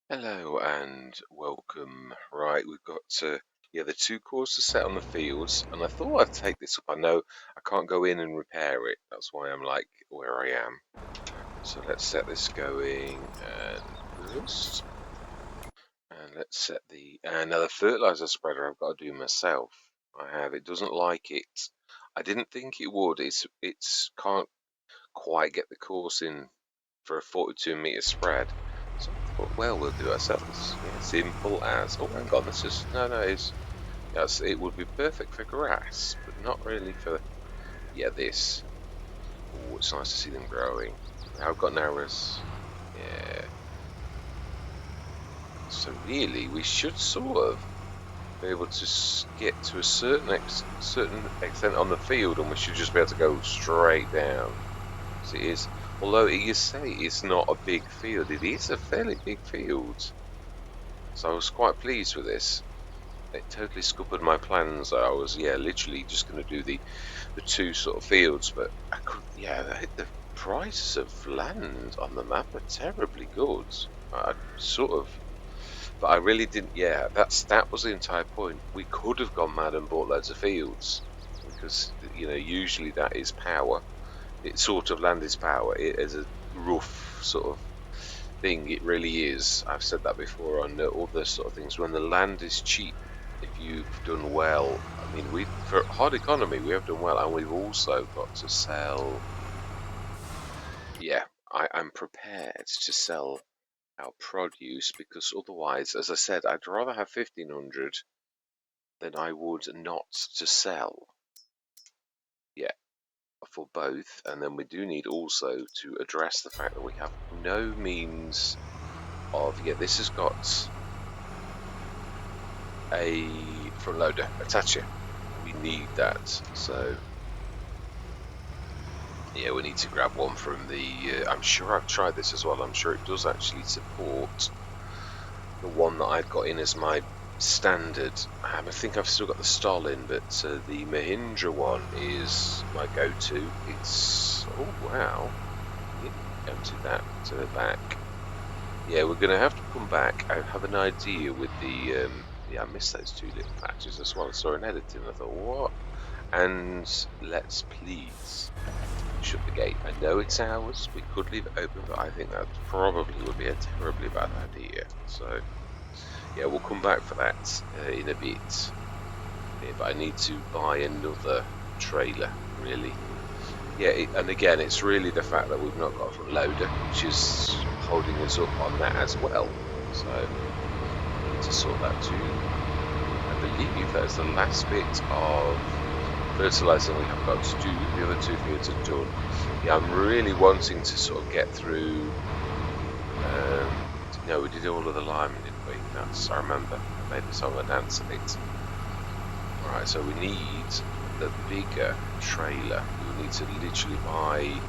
Hello and welcome. Right, we've got the two cores to set on the fields, and I thought I'd take this up. I know I can't go in and repair it. That's why I'm like where I am. So let's set this going and boost. And let's set the now the fertilizer spreader I've got to do myself. I have. It doesn't like it. I didn't think it would. It's can't quite get the course in for a 42-meter spread. So I thought, well, we'll do it ourselves. Yeah, simple as. Oh, hang on, this is no. Yes, it would be perfect for grass, but not really for this. Oh, it's nice to see them growing. I've got narrows. Yeah. So really, we should sort of be able to get to a certain extent on the field, and we should just be able to go straight down. As it is. Although you say it's not a big field, it is a fairly big field. So I was quite pleased with this. It totally scuppered my plans. I was, literally just going to do the two sort of fields, but I could, the prices of land on the map are terribly good. I sort of, but I really didn't. Yeah, that was the entire point. We could have gone mad and bought loads of fields because usually that is power. It sort of land is power. It is a rough sort of thing. It really is. I've said that before on other sort of things. When the land is cheap, if you've done well, I mean, for hard economy we have done well, and we've also got to sell. Yeah, I'm prepared to sell our produce because otherwise, as I said, I'd rather have 1,500 than I would not to sell. Yeah, for both, and then we do need also to address the fact that we have no means of. Yeah, this has got a front loader attacher. We need that, so yeah, we need to grab one from the. I'm sure I've tried this as well. I'm sure it does actually support the one that I've got in as my standard. I think I've still got the Stalin, but the Mahindra one is my go-to. It's wow, empty that to the back. Yeah, we're going to have to come back. I have an idea with the. Yeah, I missed those two little patches as well. I saw an editing. I thought, what? And let's please shut the gate. I know it's ours. We could leave it open, but I think that probably would be a terribly bad idea. So, yeah, we'll come back for that in a bit. Yeah, but I need to buy another trailer, really. Yeah, and again, it's really the fact that we've not got a front loader, which is holding us up on that as well. So, I need to sort that too. I believe that is the last bit of fertilising we have got to do. The other two fields are done. Yeah, I'm really wanting to sort of get through. No, we did all of the lime, didn't we? That's, I remember. I made this on a dance of it. Right, so we need the bigger trailer. We need to literally buy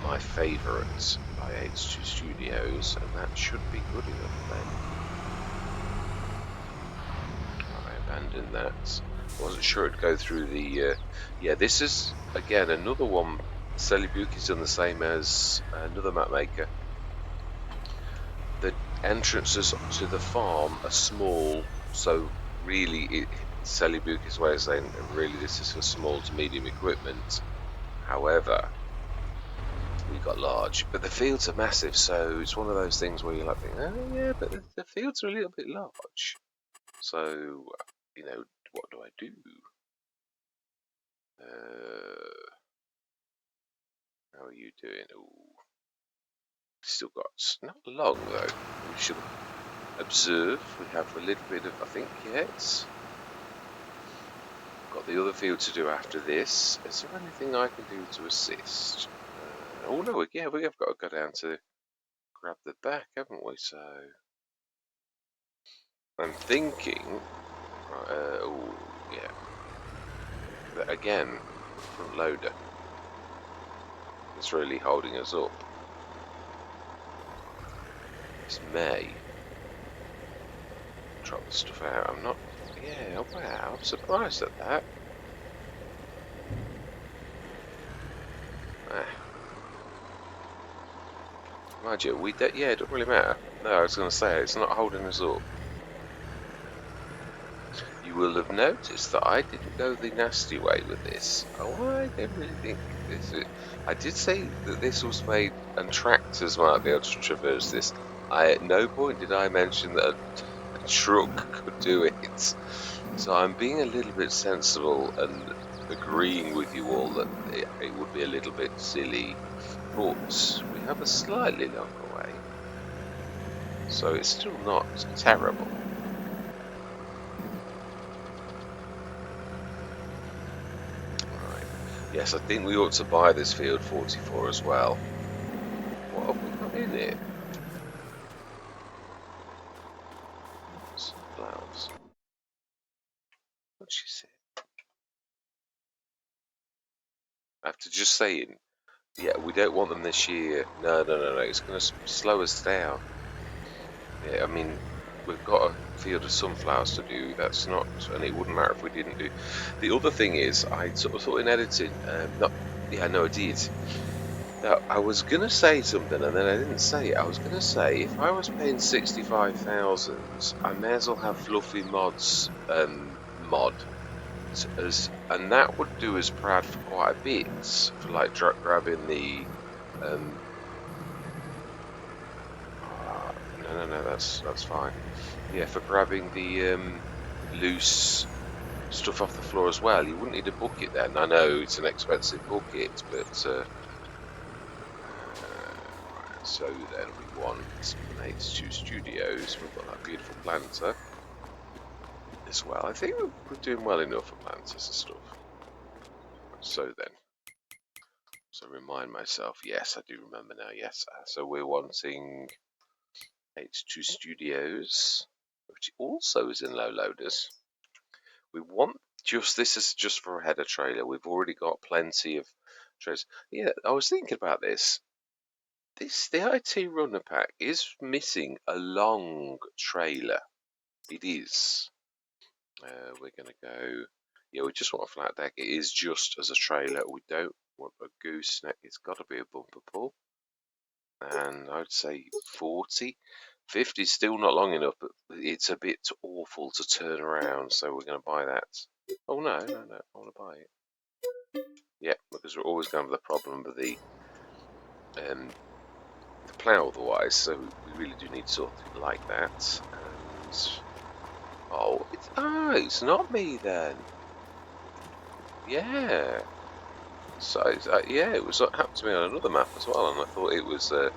my favourite by H2 Studios, and that should be good enough then. I abandoned that. I wasn't sure it'd go through the. Yeah, this is again another one. Celobuki's done the same as another map maker. The entrances to the farm are small, so really, Celobuki's way of saying really this is for small to medium equipment. However, we got large, but the fields are massive, so it's one of those things where you're like, oh yeah, but the fields are a little bit large. So, what do I do? How are you doing? Ooh, still got not long though. We should observe. We have a little bit of, I think, yes. Got the other field to do after this. Is there anything I can do to assist? Oh no, yeah, we have got to go down to grab the back, haven't we? So I'm thinking. Oh yeah. That again, front loader. It's really holding us up. It's May. Drop the stuff out. I'm not. Yeah, wow. I'm surprised at that. Ah. Mind you, yeah, it don't really matter. No, I was going to say, it's not holding us up. You will have noticed that I didn't go the nasty way with this. Oh, I don't really think this is... I did say that this was made and tractors might be able to traverse this. At no point did I mention that a truck could do it. So I'm being a little bit sensible and agreeing with you all that it would be a little bit silly. But we have a slightly longer way, so it's still not terrible. Right. Yes, I think we ought to buy this field 44 as well. What have we got in it? Sunflowers. What's she say? After just saying, yeah, we don't want them this year. No, no, no, no. It's going to slow us down. Yeah, I mean, we've got a field of sunflowers to do. That's not, and it wouldn't matter if we didn't do. The other thing is, I sort of thought in editing, not, yeah, no, I did. Now, I was gonna say something and then I didn't say it. I was gonna say if I was paying 65,000, I may as well have Fluffy Mods mod and that would do us proud for quite a bit for like grabbing the no, that's fine. Yeah, for grabbing the loose stuff off the floor as well. You wouldn't need a bucket then. I know it's an expensive bucket, but so then we want an H2 Studios. We've got that beautiful planter as well. I think we're doing well enough for planters and stuff. So then, so remind myself. Yes, I do remember now. Yes, so we're wanting H2 Studios, which also is in low loaders. We want this is just for a header trailer. We've already got plenty of trailers. Yeah, I was thinking about this. The IT runner pack is missing a long trailer. It is. We're gonna go. Yeah, we just want a flat deck. It is just as a trailer. We don't want a gooseneck. It's got to be a bumper pull. And I'd say 40. 50 is still not long enough, but it's a bit awful to turn around. So we're gonna buy that. Oh no, no, no! I want to buy it. Yeah, because we're always going to have the problem with the plough otherwise, so we really do need something like that. And it's not me then. Yeah. So yeah, it was happened to me on another map as well, and I thought it was the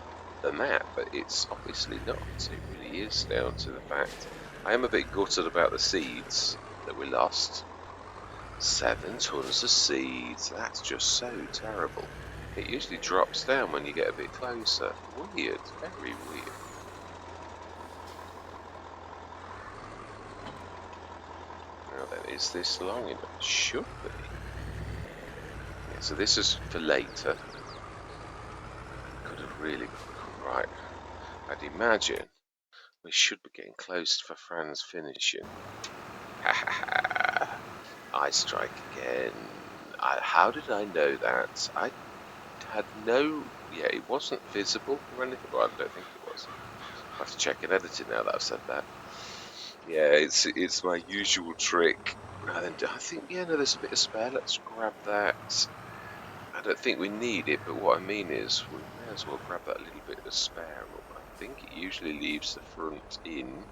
map, but it's obviously not. It really is down to the fact I am a bit gutted about the seeds that we lost. 7 tons of seeds. That's just so terrible. It usually drops down when you get a bit closer. Weird, very weird. Now then, is this long enough? It should be. Yeah, so this is for later. Could have really got right. I'd imagine we should be getting close for Fran's finishing. Ha ha ha! I strike again. How did I know that? I had no, yeah, it wasn't visible or anything. Well, I don't think it was. I have to check in editing now that I've said that. Yeah, it's my usual trick. And then I think, yeah, no, there's a bit of spare. Let's grab that. I don't think we need it, but what I mean is we may as well grab that little bit of spare up. I think it usually leaves the front in.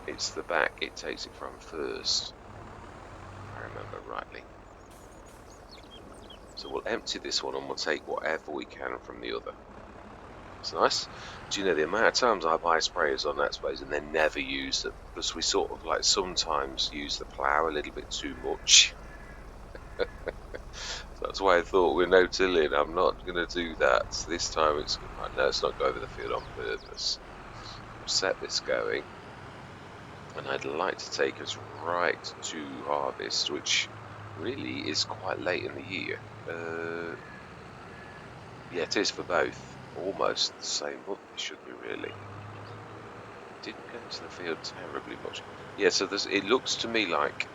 It's the back it takes it from first, if I remember rightly. So we'll empty this one and we'll take whatever we can from the other. It's nice. Do you know the amount of times I buy sprayers on that space and then never use them? Because we sort of like sometimes use the plough a little bit too much. So that's why I thought we're no-tilling. I'm not going to do that. This time it's right, no, let's not go over the field on purpose. We'll set this going. And I'd like to take us right to harvest, which really is quite late in the year. Yeah, it is for both. Almost the same month it should be, really. Didn't go into the field terribly much. Yeah, so it looks to me like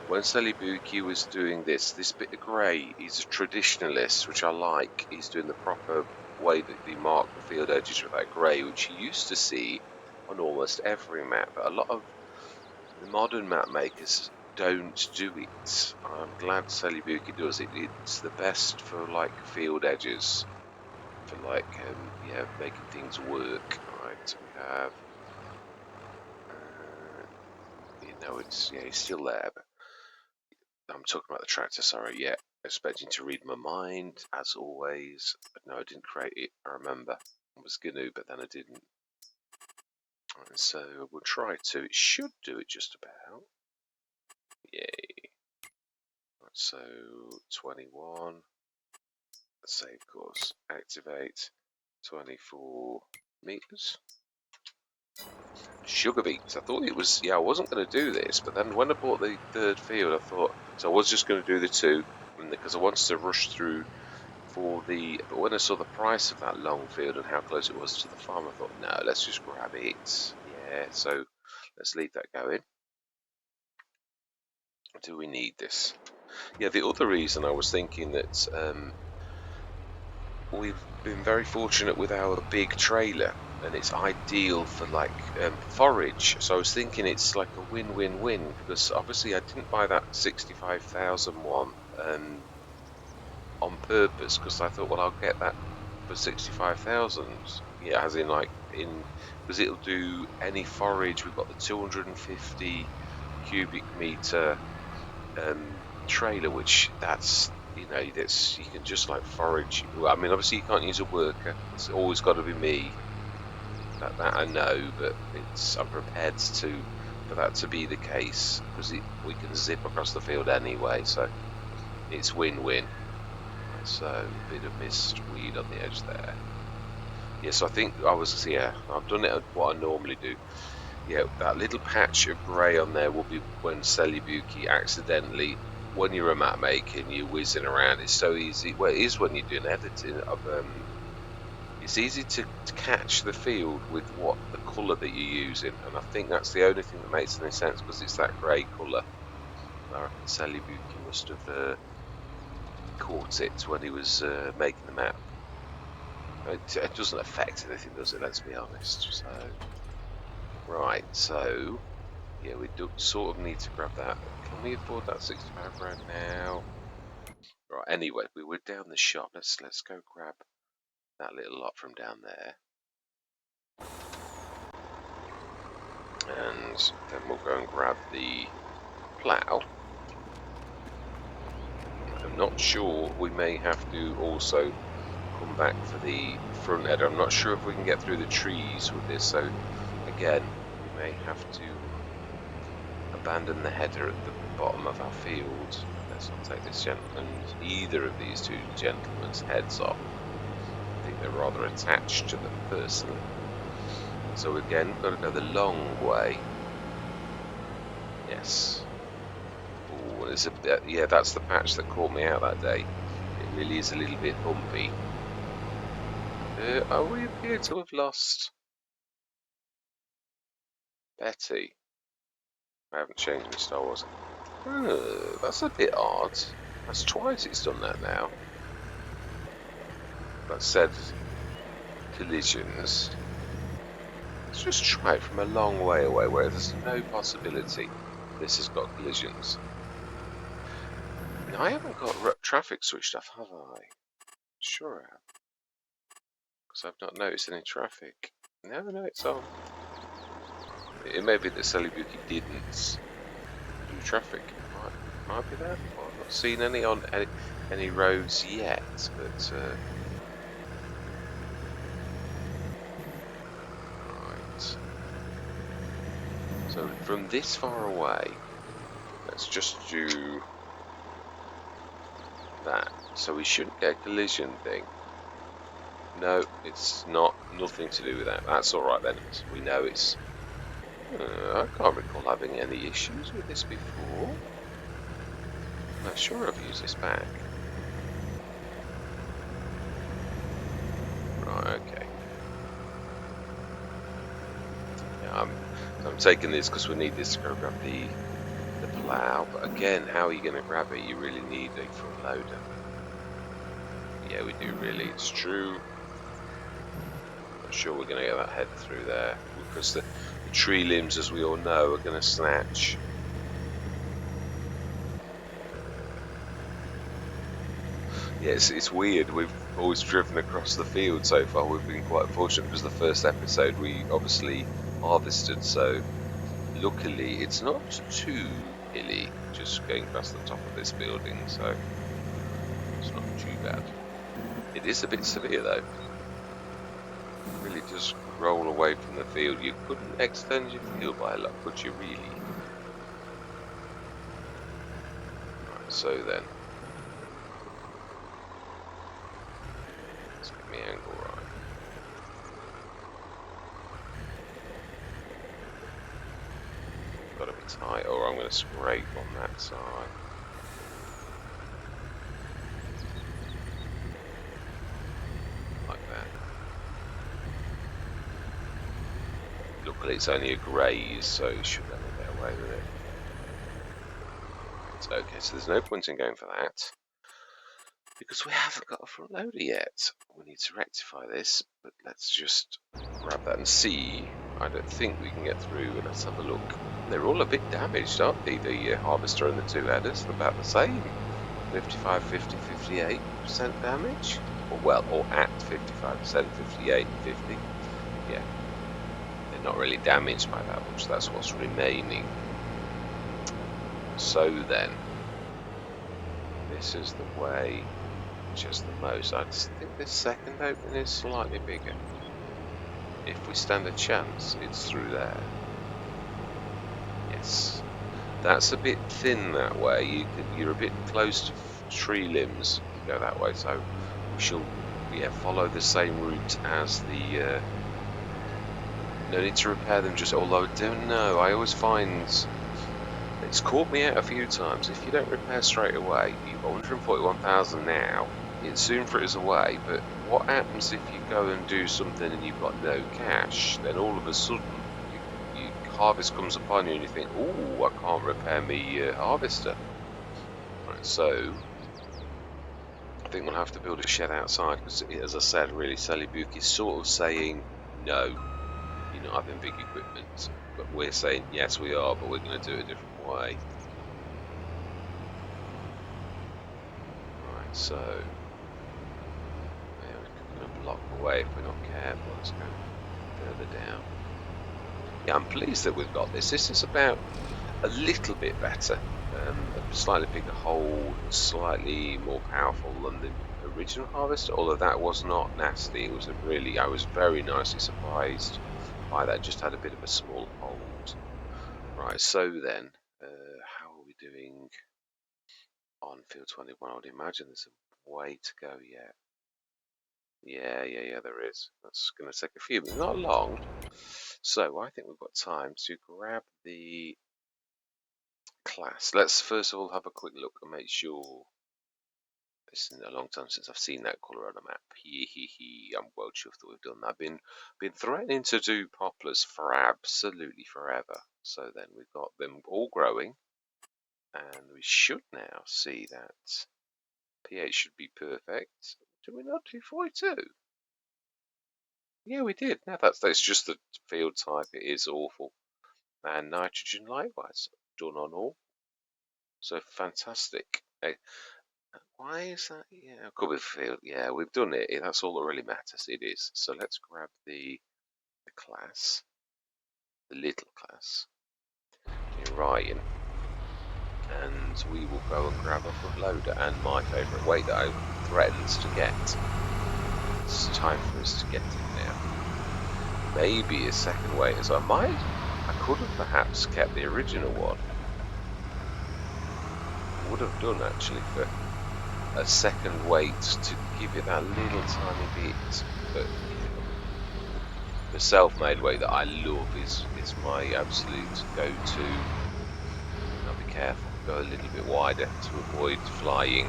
when Celobuki was doing this bit of grey, he's a traditionalist, which I like. He's doing the proper way that they mark the field edges with that grey, which you used to see on almost every map, but a lot of the modern map makers don't do it. I'm glad Celobuki does it. It's the best for like field edges, for like yeah, making things work. Right, so we have you know, it's yeah, he's still there, but I'm talking about the tractor. Sorry, yeah, expecting to read my mind as always, but no, I didn't create it. I remember I was gonna, but then I didn't. And so we'll try to. It should do it just about. Yay! So 21. Save course. Activate. 24 meters. Sugar beets. I thought it was, yeah, I wasn't going to do this, but then when I bought the third field, I thought, so I was just going to do the two, because I wanted to rush through for the, but when I saw the price of that long field and how close it was to the farm, I thought, no, let's just grab it. Yeah, so let's leave that going. Do we need this? Yeah, the other reason I was thinking that we've been very fortunate with our big trailer, and it's ideal for like forage. So I was thinking it's like a win-win-win, because obviously I didn't buy that 65,000 one on purpose, because I thought, well, I'll get that for 65,000. Yeah, as in like because it'll do any forage. We've got the 250 cubic meter trailer, which that's, you know, that's, you can just like forage. Well, I mean, obviously you can't use a worker. It's always got to be me. That I know, but I'm prepared for that to be the case, because we can zip across the field anyway. So it's win-win. So a bit of mist weed on the edge there. Yes, I think I've done it what I normally do. Yeah, that little patch of grey on there will be when Celobuki accidentally, when you're a map maker and you're whizzing around, it's so easy. Well, it is when you're doing editing of it's easy to catch the field with what the colour that you're using, and I think that's the only thing that makes any sense, because it's that grey colour. I reckon Celobuki must have caught it when he was making the map. It doesn't affect anything, does it? Let's be honest. So, right, so yeah, we do sort of need to grab that. Can we afford that 65 grand now? Right, anyway, we were down the shop. Let's go grab that little lot from down there. And then we'll go and grab the plough. I'm not sure, we may have to also come back for the front header. I'm not sure if we can get through the trees with this, so again, we may have to abandon the header at the bottom of our field. Let's not take this either of these two gentlemen's heads off. I think they're rather attached to them personally. So again, we've got to go the long way. Yes. Ooh, there's yeah, that's the patch that caught me out that day. It really is a little bit bumpy. We appear to have lost Betty. I haven't changed my Star Wars. That's a bit odd. That's twice it's done that now. That said, collisions. Let's just try it from a long way away where there's no possibility this has got collisions. Now, I haven't got traffic switched off, have I? Sure I have. Because I've not noticed any traffic. No, it's on. It may be that Celobuki didn't do traffic. Might be that. Well, I've not seen any on any roads yet, but right. So from this far away, let's just do that. So we shouldn't get a collision thing. No, it's not. Nothing to do with that. That's all right then. We know it's. I can't recall having any issues with this before. I'm not sure I've used this back. Right, okay. Yeah, I'm taking this because we need this to go grab the plough. But again, how are you going to grab it? You really need a front loader. Yeah, we do really. It's true. sure we're going to get that head through there, because the tree limbs, as we all know, are going to snatch. Yeah, it's weird. We've always driven across the field so far. We've been quite fortunate because the first episode we obviously harvested, so luckily it's not too hilly just going past the top of this building, so it's not too bad. It is a bit severe though. It really does roll away from the field. You couldn't extend your field by a lot, could you really? Right, so then let's get my angle right. Got to be tight, or I'm going to scrape on that side. Like that. Luckily it's only a graze, so it should let me get away with it. Right, okay, so there's no point in going for that, because we haven't got a front loader yet. We need to rectify this, but let's just grab that and see. I don't think we can get through, but let's have a look. They're all a bit damaged, aren't they? The harvester and the two headers, they're about the same. 55, 50, 58% damage. Or at 55%, 58, 50. Yeah. They're not really damaged by that much, that's what's remaining. So then, this is the way which has the most. I just think this second opening is slightly bigger. If we stand a chance, it's through there. Yes. That's a bit thin that way. You're a bit close to tree limbs if you go that way, so we shall follow the same route as the no need to repair them, just although I don't know, I always find it's caught me out a few times. If you don't repair straight away, you've got 141,000 now, it soon fritters away, but what happens if you go and do something and you've got no cash? Then all of a sudden harvest comes upon you and you think, oh, I can't repair me harvester. Right, so I think we'll have to build a shed outside, because as I said, really Celobuki is sort of saying no, you're not having big equipment, but we're saying yes we are, but we're going to do it a different way. Right, so we're going to block the way if we're not careful. Let's go further down. Yeah, I'm pleased that we've got this. This is about a little bit better, a slightly bigger hole, slightly more powerful than the original harvester, although that was not nasty. It was I was very nicely surprised by that. Just had a bit of a small hold. Right, so then, how are we doing on field 21? I would imagine there's a way to go yet. Yeah, there is. That's going to take a few, but not long. So I think we've got time to grab the class. Let's first of all have a quick look and make sure. It's been a long time since I've seen that colour on a map. I'm well chuffed that we've done that. I've been threatening to do poplars for absolutely forever. So then we've got them all growing, and we should now see that pH should be perfect. Do we not do 42? Yeah, we did. Now that's just the field type. It is awful. And nitrogen likewise done on all. So fantastic. Why is that? Yeah, could be field. Yeah, we've done it. That's all that really matters. It is. So let's grab the class, the little class, in Ryan, and we will go and grab a front loader and my favourite weight that I threatened to get. It's time for us to get it now. Maybe a second weight as I could have perhaps kept the original one. Would have done actually for a second weight to give it that little tiny bit, but the self-made weight that I love is my absolute go-to. I'll be careful, go a little bit wider to avoid flying.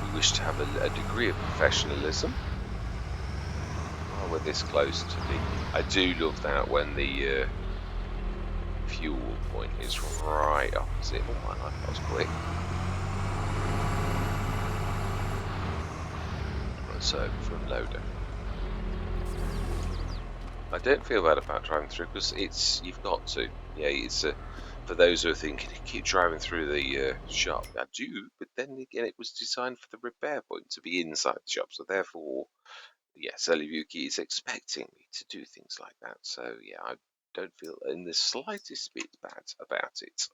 We wish to have a degree of professionalism. Oh, we're this close to I do love that when the fuel point is right opposite. Oh my life, that was quick. So, front loader. I don't feel bad about driving through because you've got to. Yeah, it's for those who are thinking, keep driving through the shop. I do, but then again, it was designed for the repair point to be inside the shop, so therefore, yeah, Celobuki is expecting me to do things like that. So yeah, I don't feel in the slightest bit bad about it.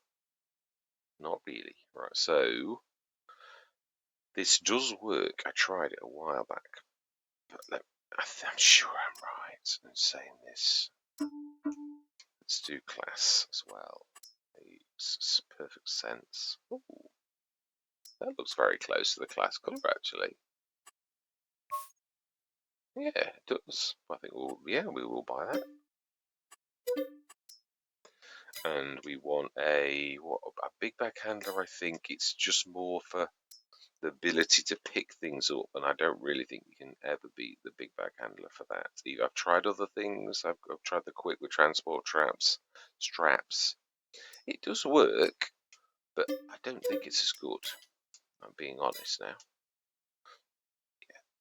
Not really. Right, so this does work. I tried it a while back, but I'm sure I'm right in saying this. Let's do class as well. Makes perfect sense. Ooh, that looks very close to the class colour, actually. Yeah, it does. I think we will buy that. And we want a big bag handler. I think it's just more for the ability to pick things up, and I don't really think you can ever beat the big bag handler for that. I've tried other things. I've tried the quick with transport straps. It does work, but I don't think it's as good. I'm being honest now.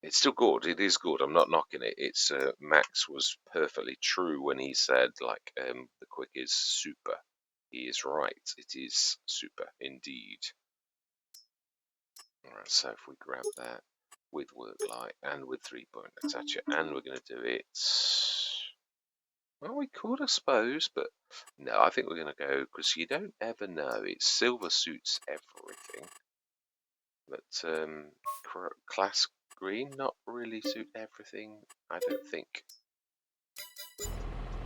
It's still good. It is good. I'm not knocking it. It's Max was perfectly true when he said like the quick is super. He is right. It is super indeed. Alright, so if we grab that with work light and with 3-point attacher, and we're going to do it. Well, we could, I suppose, but no, I think we're going to go because you don't ever know. It's silver suits everything, but class green not really suit everything. I don't think.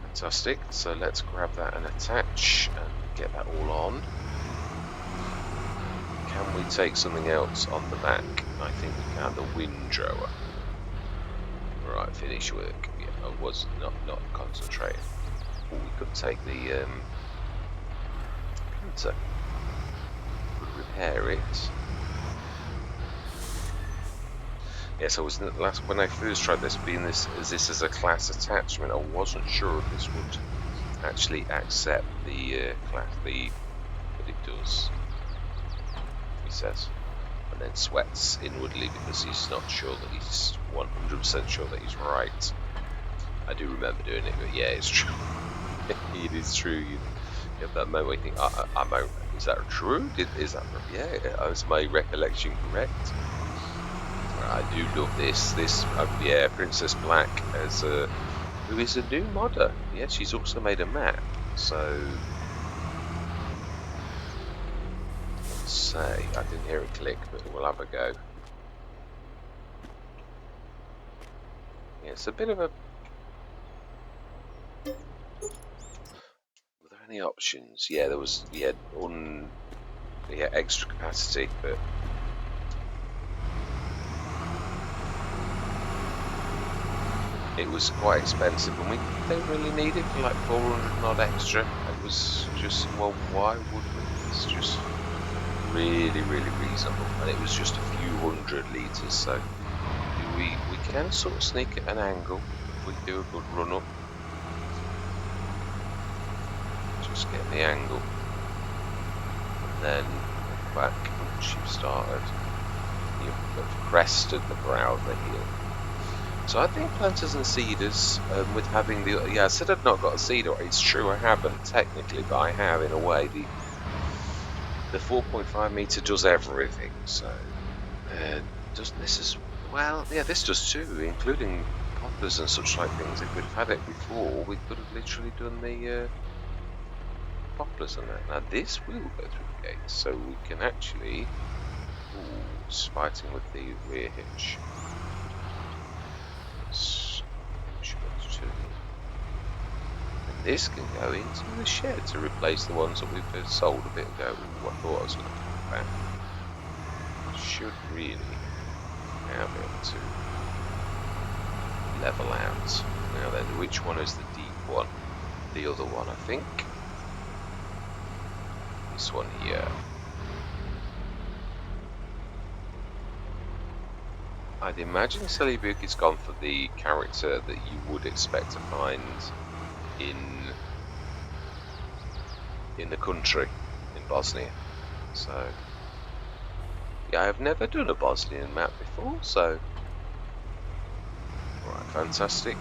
Fantastic. So let's grab that and attach and get that all on. Can we take something else on the back? I think we can. The windrower. Right, finish work. Yeah, I was not concentrating. Oh, we could take the printer. Could repair it. Yes, I was when I first tried this, being this as a class attachment, I wasn't sure if this would actually accept the class, but it does. He says, and then sweats inwardly because he's not sure that he's 100% sure that he's right. I do remember doing it, but yeah, it's true. It is true. You have that moment where you think, is that true? Is that is my recollection correct? I do love this. Yeah, Princess Black as who is a new modder. Yeah, she's also made a map. So let's say I didn't hear it click, but we'll have a go. Yeah, it's a bit of a. Were there any options? Yeah, there was. Yeah, extra capacity, but. It was quite expensive, and we don't really need it for like 400 odd extra. It was just, well, why would we? It's just really, really reasonable, and it was just a few 100 litres. So we can sort of sneak at an angle if we do a good run up. Just get the angle, and then back once you've started. You've crested the brow of the hill. So I think planters and seeders, with having I said I've not got a seeder. It's true I haven't technically, but I have in a way. The 4.5 meter does everything. So doesn't this as well? Yeah, this does too, including poplars and such like things. If we'd have had it before, we could have literally done the poplars and that. Now this will go through the gates, so we can actually. Ooh, it's fighting with the rear hitch. And this can go into the shed to replace the ones that we've sold a bit ago. Ooh, I thought I was going to come back. Should really now be able to level out. Now then, which one is the deep one? The other one, I think. This one here. I'd imagine Celobuki's gone for the character that you would expect to find in the country, in Bosnia. So, yeah, I've never done a Bosnian map before, so... Right, fantastic.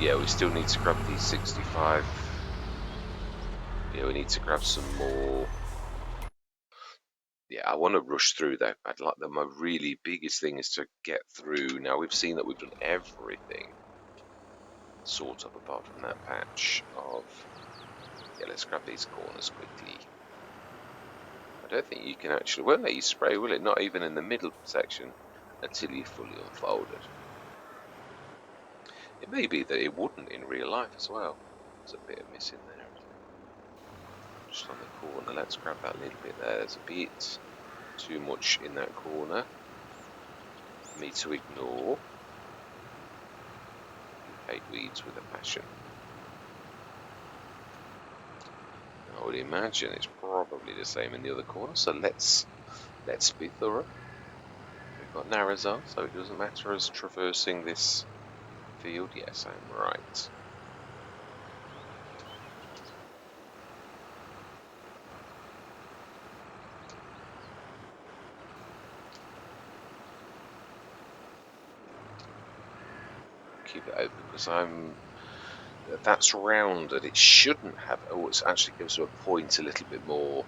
Yeah, we still need to grab these 65. Yeah, we need to grab some more. Yeah, I want to rush through that. I'd like that. My really biggest thing is to get through. Now we've seen that we've done everything, sort of, apart from that patch of. Yeah, let's grab these corners quickly. I don't think you can actually. Won't let you spray, will it? Not even in the middle section until you fully unfolded. It may be that it wouldn't in real life as well. There's a bit of missing there, isn't it? Just on the corner. Let's grab that little bit there. There's a bit too much in that corner for me to ignore. You hate weeds with a passion. I would imagine it's probably the same in the other corner, so let's be thorough. We've got Narazar, so it doesn't matter us traversing this field. Yes, I'm right. Keep it open because that's rounded. It shouldn't have. Oh, it actually gives you a point a little bit more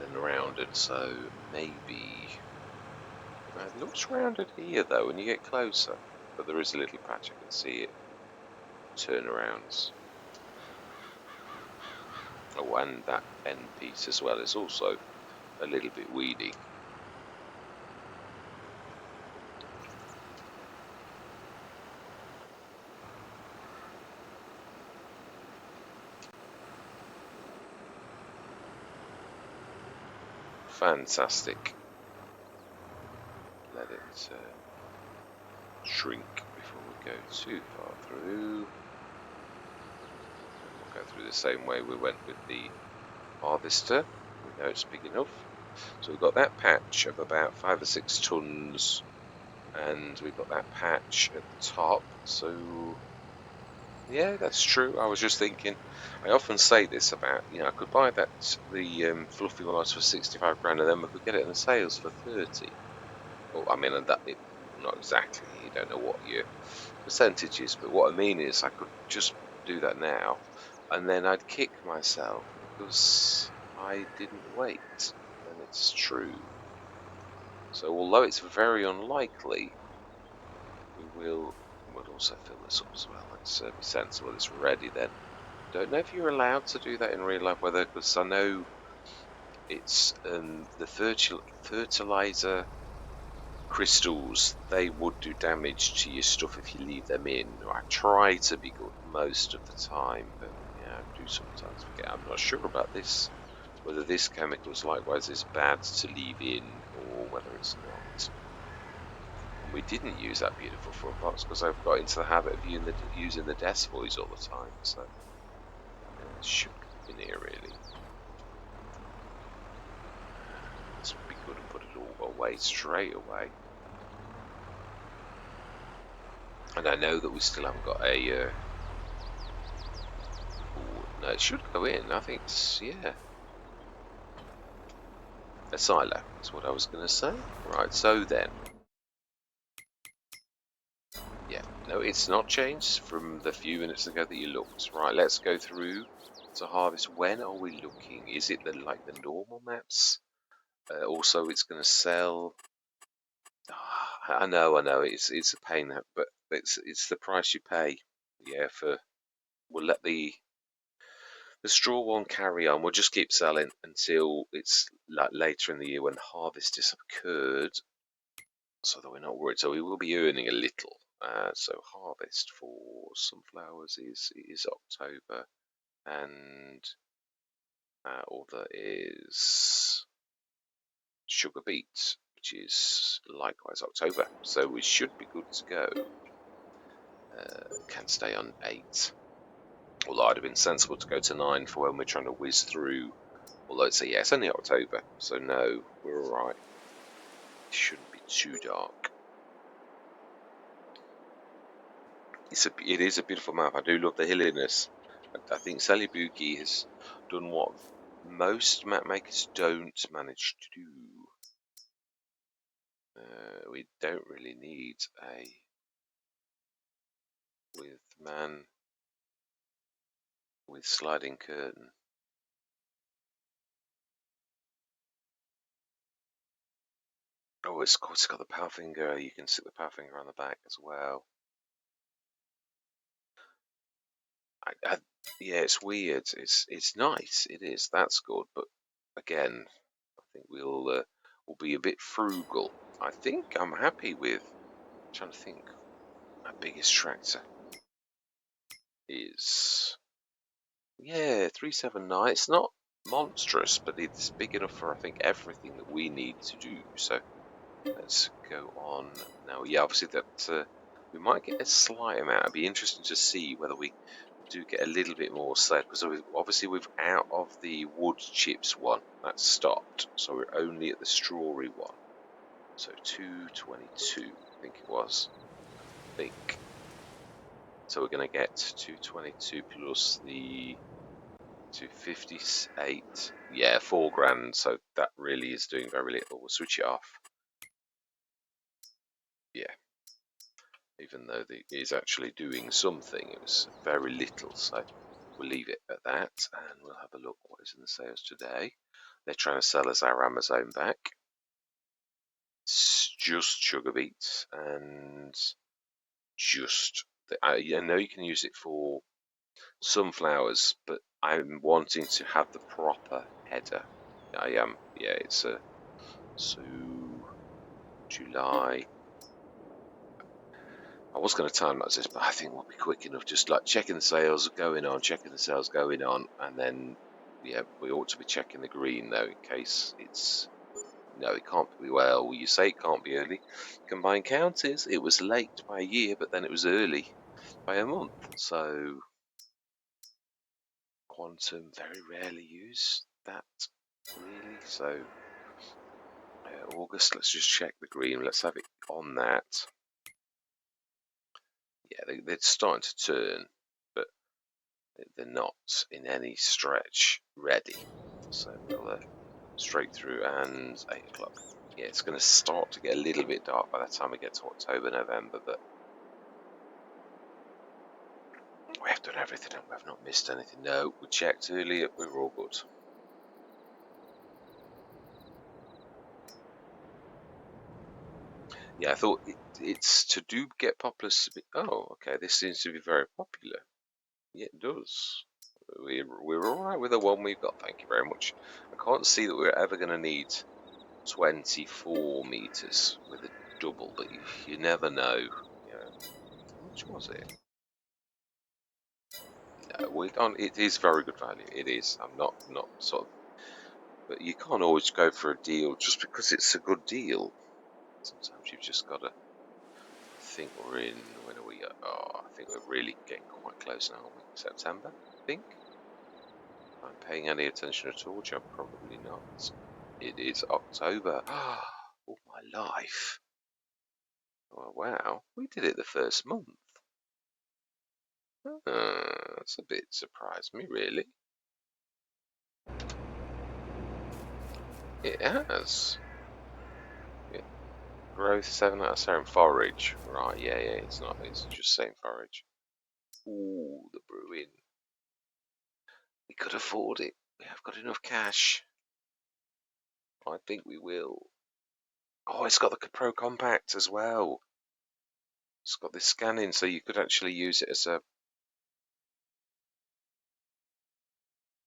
than rounded. So maybe it looks rounded here though when you get closer. But there is a little patch I can see it turnarounds. Oh, and that end piece as well is also a little bit weedy. Fantastic. Let it shrink before we go too far through. And we'll go through the same way we went with the harvester. We know it's big enough. So we've got that patch of about 5 or 6 tons, and we've got that patch at the top. So yeah, that's true. I was just thinking. I often say this about, I could buy the fluffy ones for 65 grand, and then we could get it in the sales for 30. Well, I mean, and not exactly. You don't know what your percentage is, but what I mean is, I could just do that now, and then I'd kick myself because I didn't wait. And it's true. So although it's very unlikely, we'll also fill this up as well. Let's be sensible. It's ready then. Don't know if you're allowed to do that in real life, whether because I know it's the fertilizer crystals. They would do damage to your stuff if you leave them in. I try to be good most of the time, but yeah, I do sometimes forget. I'm not sure about this. Whether this chemical is likewise is bad to leave in or whether it's not. And we didn't use that beautiful front box because I've got into the habit of using the desk voice all the time. So it should come in here really. Let's be good and put it all away straight away. And I know that we still haven't got a. No, it should go in. I think it's yeah. A silo. That's what I was going to say. Right. So then. Yeah, no, it's not changed from the few minutes ago that you looked. Right, let's go through to harvest. When are we looking? Is it like the normal maps? Also, it's going to sell. I know, it's a pain, but it's the price you pay. Yeah, for we'll let the straw one carry on. We'll just keep selling until it's like later in the year when harvest has occurred, so that we're not worried. So we will be earning a little. So harvest for sunflowers is October, and other is sugar beet, which is likewise October. So we should be good to go. Can stay on 8. Although I'd have been sensible to go to 9 for when we're trying to whiz through. Although it's only October, so no, we're alright. It shouldn't be too dark. It is a beautiful map. I do love the hilliness. I think Celobuki has done what most map makers don't manage to do. We don't really need a with man with sliding curtain. Oh, it's got the power finger. You can stick the power finger on the back as well. Yeah, it's weird. It's nice. It is. That's good. But again, I think we'll be a bit frugal. I think I'm happy with. Trying to think. My biggest tractor is, yeah, 379. It's not monstrous, but it's big enough for I think everything that we need to do. So let's go on now. Yeah, obviously that we might get a slight amount. It'd be interesting to see whether we do get a little bit more sled, because obviously we've out of the wood chips one that's stopped, so we're only at the strawy one. So 222, I think it was. I think so. We're going to get 222 plus the 258. Yeah, 4 grand. So that really is doing very little. We'll switch it off. Yeah. Even though it is actually doing something, it was very little, so we'll leave it at that, and we'll have a look what is in the sales today. They're trying to sell us our Amazon back. It's just sugar beets, and just I know you can use it for sunflowers, but I'm wanting to have the proper header. I am, yeah, it's a so July. I was going to time lapse this, but I think we'll be quick enough. Just like checking the sales going on, and then yeah, we ought to be checking the green though in case it's no, it can't be. Well, you say it can't be early. Combined counties, it was late by a year, but then it was early by a month. So quantum very rarely use that really. So August, let's just check the green. Let's have it on that. Yeah, they're starting to turn, but they're not in any stretch ready. So we'll straight through, and 8 o'clock. Yeah, it's going to start to get a little bit dark by the time we get to October, November, but we have done everything and we have not missed anything. No, we checked earlier, we were all good. Yeah, I thought it's to do get popular. Oh, okay, this seems to be very popular. Yeah, it does. We're all right with the one we've got. Thank you very much. I can't see that we're ever going to need 24 meters with a double, but you never know. Yeah, how much was it? No, we don't. It is very good value. It is. I'm not sort of, but you can't always go for a deal just because it's a good deal. Sometimes you've just got to think we're in. When are we? Oh, I think we're really getting quite close now. Aren't we? September, I think. If I'm paying any attention at all, which I'm probably not. It is October. Oh my life! Oh wow, we did it the first month. That's a bit surprised me, really. It has. Yeah. Growth 7 out of 7. Forage. Right, yeah, it's not, it's just saying forage. Ooh, the brewing. We could afford it. We have got enough cash. I think we will. Oh, it's got the Pro Compact as well. It's got this scanning, so you could actually use it as a.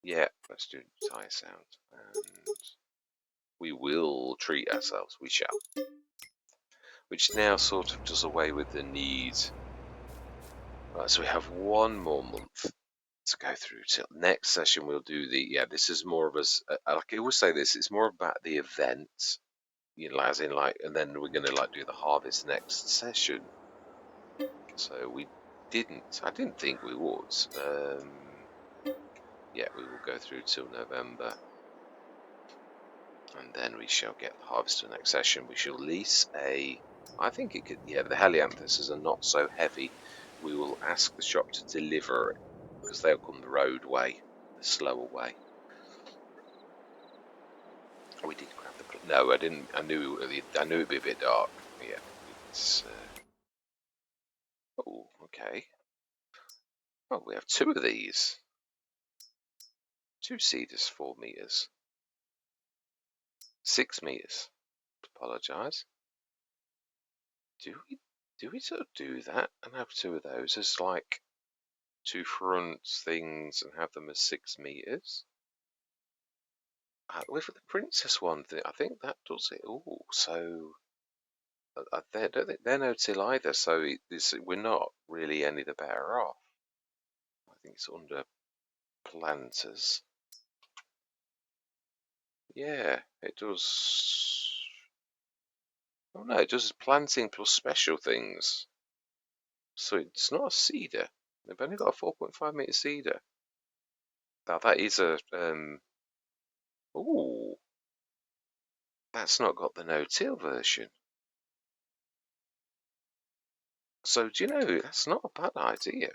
Yeah, let's do tire sound. And we will treat ourselves. We shall. Which now sort of does away with the need. Right, so we have one more month to go through till next session. We'll do the, yeah, this is more of us, like I always say this, it's more about the event, you know, as in like, and then we're going to like do the harvest next session. So I didn't think we would. Yeah, we will go through till November, and then we shall get the harvest to the next session. We shall lease I think it could, yeah, the helianthus are not so heavy. We will ask the shop to deliver it, because they'll come the road way, the slower way. We did grab the. No, I didn't. I knew it'd be a bit dark. Yeah. It's. Oh, okay. Oh, we have 2 of these. 2 seeders, 4 meters. 6 meters. Apologise. Do we sort of do that and have 2 of those as like 2 front things and have them as 6 meters? With the princess one, I think that does it all. So I don't think they're no till either. So we're not really any the better off. I think it's under planters. Yeah, it does. Oh no, it does planting plus special things. So it's not a cedar. They've only got a 4.5 meter cedar. Now that is a ooh, that's not got the no-till version. So do you know that's not a bad idea.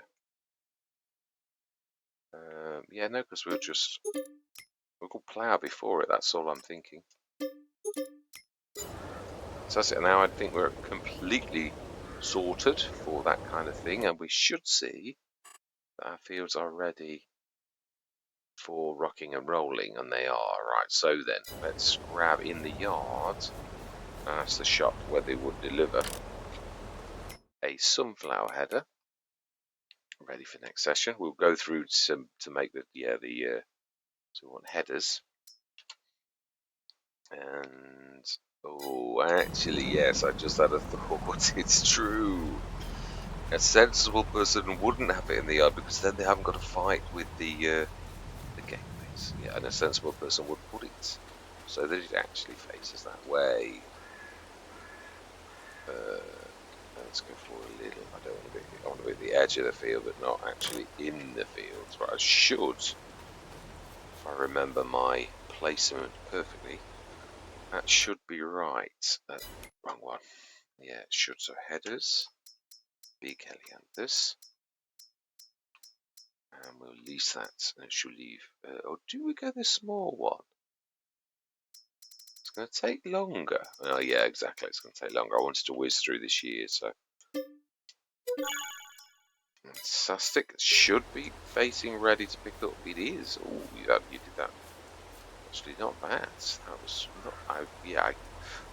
Yeah, no, because we'll plough before it. That's all I'm thinking. So that's it. Now I think we're completely sorted for that kind of thing, and we should see that our fields are ready for rocking and rolling, and they are. Right, so then let's grab in the yard and ask the shop where they would deliver a sunflower header ready for next session. We'll go through some to make the so we want headers, and oh, actually yes, I just had a thought. It's true. A sensible person wouldn't have it in the yard because then they haven't got to fight with the gateways. Yeah, and a sensible person would put it so that it actually faces that way. Let's go for a little. I don't want to be. I want to be at the edge of the field, but not actually in the field. But I should, if I remember my placement perfectly, that should be right. Wrong one. Yeah, it should. So headers, big helianthus. And we'll lease that, and it should leave. Or do we go the small one? It's going to take longer. Oh yeah, exactly. It's going to take longer. I wanted to whiz through this year, so fantastic. It should be facing ready to pick up. It is. Oh, you did that. Actually, not bad. That was not. I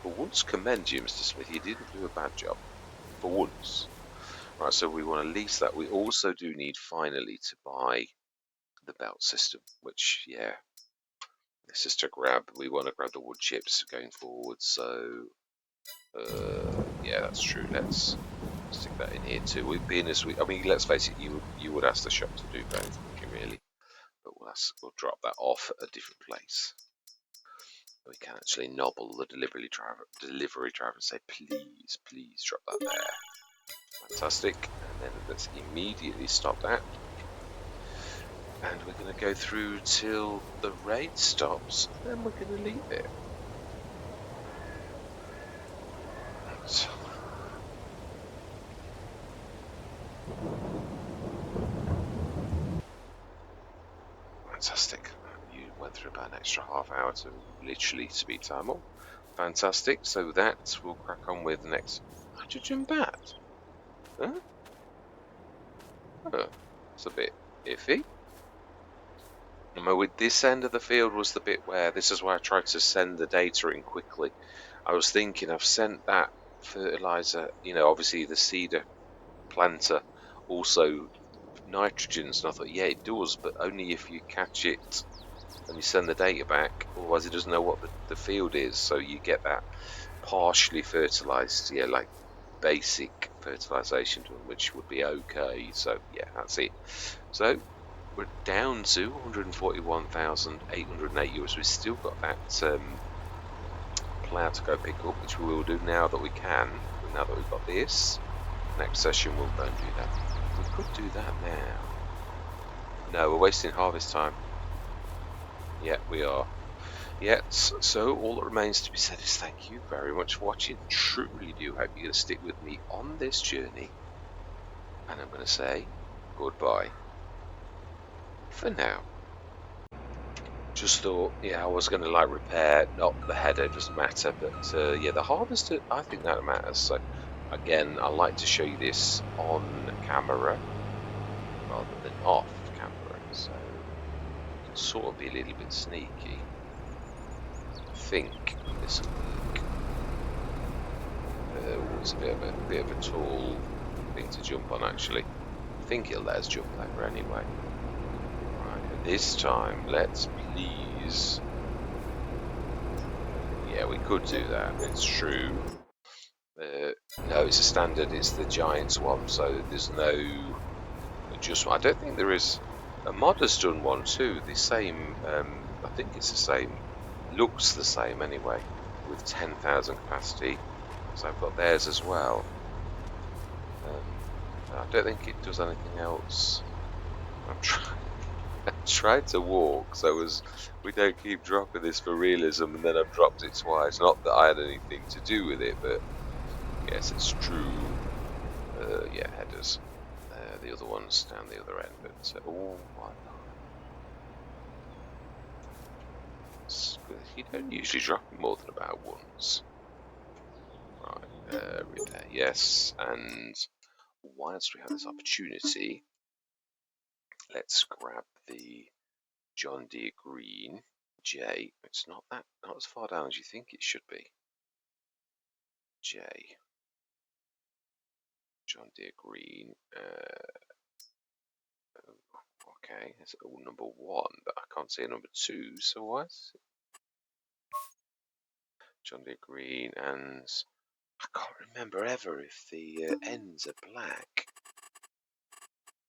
for once commend you, Mr. Smith. You didn't do a bad job. For once. Right, so we want to lease that. We also do need finally to buy the belt system, which, yeah, this is to grab. We want to grab the wood chips going forward, so yeah, that's true. Let's stick that in here too. We've been as I mean, let's face it, you would ask the shop to do both, really, but we'll drop that off at a different place. We can actually nobble the delivery driver and say, please drop that there. Fantastic. And then let's immediately stop that. And we're going to go through till the raid stops, and then we're going to leave it. Fantastic. You went through about an extra half hour to literally speed time up. Fantastic. So that we'll crack on with next. Hydrogen bat? Huh? Oh, it's a bit iffy. With this end of the field was the bit where this is why I tried to send the data in quickly. I was thinking I've sent that fertilizer, obviously the cedar planter also nitrogens, and I thought, yeah, it does, but only if you catch it and you send the data back, otherwise it doesn't know what the field is, so you get that partially fertilized, yeah, like basic fertilization to them, which would be okay. So yeah, that's it. So we're down to 141,808 euros. We've still got that plough to go pick up, which we will do now that we can. Now that we've got this, next session we'll go and do that. We could do that now. No, we're wasting harvest time. Yeah, we are. Yes, so all that remains to be said is thank you very much for watching. Truly do hope you're going to stick with me on this journey. And I'm going to say goodbye for now. Just thought, yeah, I was going to repair, not the header, doesn't matter, but yeah, the harvester, I think that matters. So again, I like to show you this on camera rather than off camera, so we can sort of be a little bit sneaky. I think this will work. It's a bit of a tall thing to jump on, actually. I think it'll let us jump over anyway. Right, and this time, let's please. Yeah, we could do that. It's true. No, it's a standard. It's the Giants one, so there's no adjustment. I don't think there is. A mod has done one too. The same. I think it's the same. Looks the same anyway, with 10,000 capacity. So I've got theirs as well. I don't think it does anything else. I'm trying to walk, so we don't keep dropping this for realism, and then I've dropped it twice. Not that I had anything to do with it, but yes, it's true. Yeah, headers. The other one's down the other end, but oh my god. You don't usually drop them more than about once. Right, repair, yes, and whilst we have this opportunity, let's grab the John Deere Green J. It's not as far down as you think it should be. J. John Deere Green. Okay, it's all number 1, but I can't see a number 2. So why is it John Deere Green? And I can't remember ever if the ends are black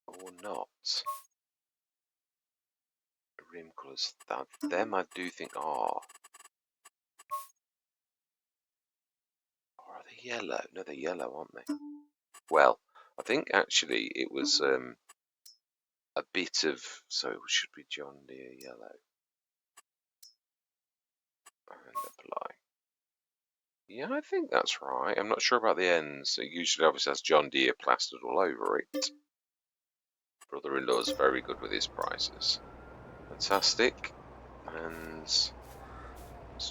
or not. Rim colours. Them I do think are. Or are they yellow? No, they're yellow, aren't they? Well, I think actually it was a bit of, so it should be John Deere yellow. And apply. Yeah, I think that's right. I'm not sure about the ends. It usually obviously has John Deere plastered all over it. Brother-in-law's very good with his prices. Fantastic. And it's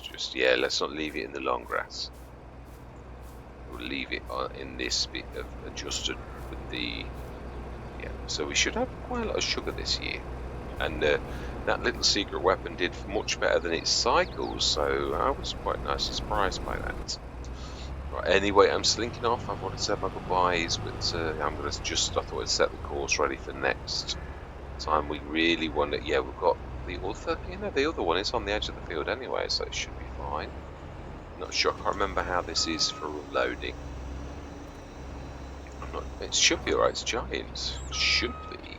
just, yeah, let's not leave it in the long grass. We'll leave it in this bit of adjusted with the, yeah. So we should have quite a lot of sugar this year. And that little secret weapon did much better than its cycles, so I was quite nicely surprised by that. Right, anyway, I'm slinking off. I've already said my goodbyes, but I'm going to just, I thought I'd set the course ready for next time. We really want it. Yeah, we've got the other, the other one is on the edge of the field anyway, so it should be fine. Not sure, I can't remember how this is for loading. It should be alright, it's giant. It should be,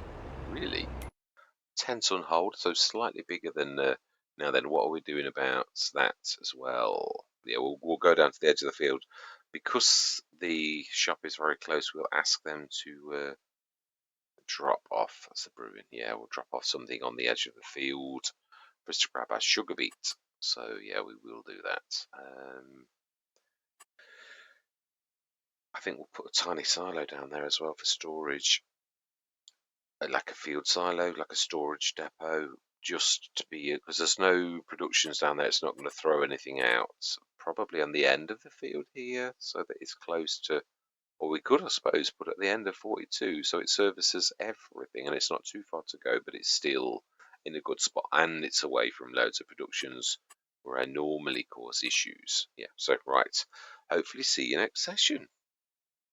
really. 10-ton hold, so slightly bigger than now then what are we doing about that as well? Yeah, we'll go down to the edge of the field. Because the shop is very close, we'll ask them to drop off, that's the brewing, yeah, we'll drop off something on the edge of the field for us to grab our sugar beet. So yeah, we will do that. I think we'll put a tiny silo down there as well for storage. Like a field silo, like a storage depot, just to be, because there's no productions down there, it's not going to throw anything out. Probably on the end of the field here, so that it's close to, or we could, I suppose, put at the end of 42, so it services everything, and it's not too far to go, but it's still in a good spot, and it's away from loads of productions where I normally cause issues. Yeah, so right, hopefully see you next session.